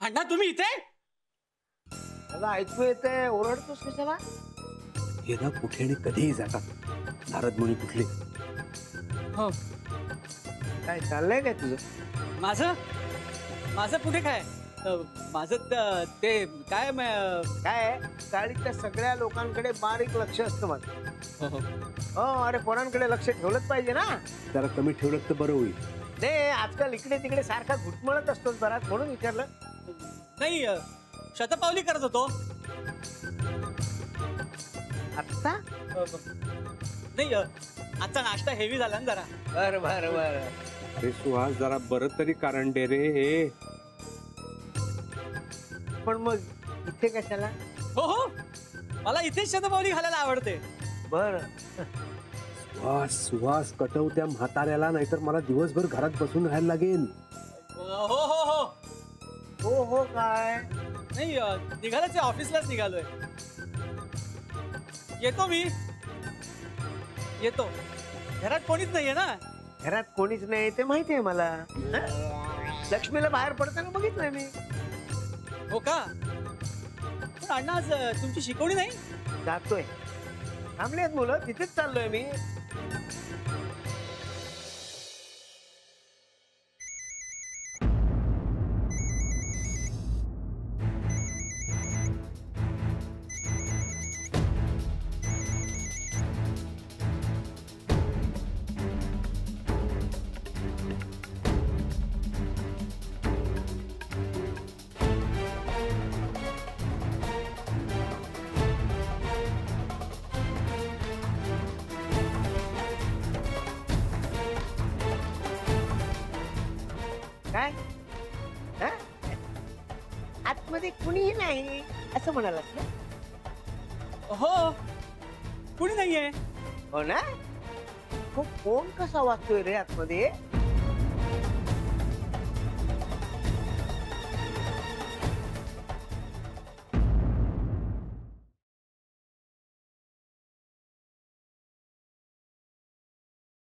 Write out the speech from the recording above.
अण्णा तुम्ही इथे? मला ऐकू येतंय, ओरडतोस कशाला? हे ना कुठे आणि कधीही जातात नारद मुनी कुठले. हो. काय चाललंय काय तुझं? माझं माझं पुढे काय? माझं ते काय काय चाळीतल्या सगळ्या लोकांकडे बारीक लक्ष असतं माझं. हो हो. हो, अरे पोरांकडे लक्ष ठेवलंच पाहिजे ना. जरा कमी ठेवलं तर बरं होईल. नाही, आजकाल इकडे तिकडे सारखा घुटमळत असतोच बराच, म्हणून विचारलं. नाही शतपावली करत होतो. आत्ता? नाही आजचा नाश्ता हेवी झाला ना जरा. बर बर बर. अरे सुहास जरा बरं तरी कारण दे रे हे. पण मग इथे कशाला? हो हो, मला इथेच शतपावली घालायला आवडते. बर. सुहास सुहास कटव त्या म्हाताऱ्याला, नाहीतर मला दिवसभर घरात बसून राहायला लागेल. हो हो हो. हो हो काय? नाही निघालच आहे, ऑफिसलाच निघालोय. येतो मी, येतो. घरात कोणीच नाहीये ना. घरात कोणीच नाही ते माहिती आहे मला. हं? लक्ष्मीला बाहेर पडताना बघितलंय मी. हो का? पण अण्णा आज तुमची शिकवणी नाही? जातोय. थांबलेत मुलं, तिथेच चाललोय मी. काय? हं? आतमध्ये कुणीही नाही असं म्हणालास ना? हो, कुणी नाहीये. हो ना? हो, कोण कसा वागतोय रे आतमध्ये?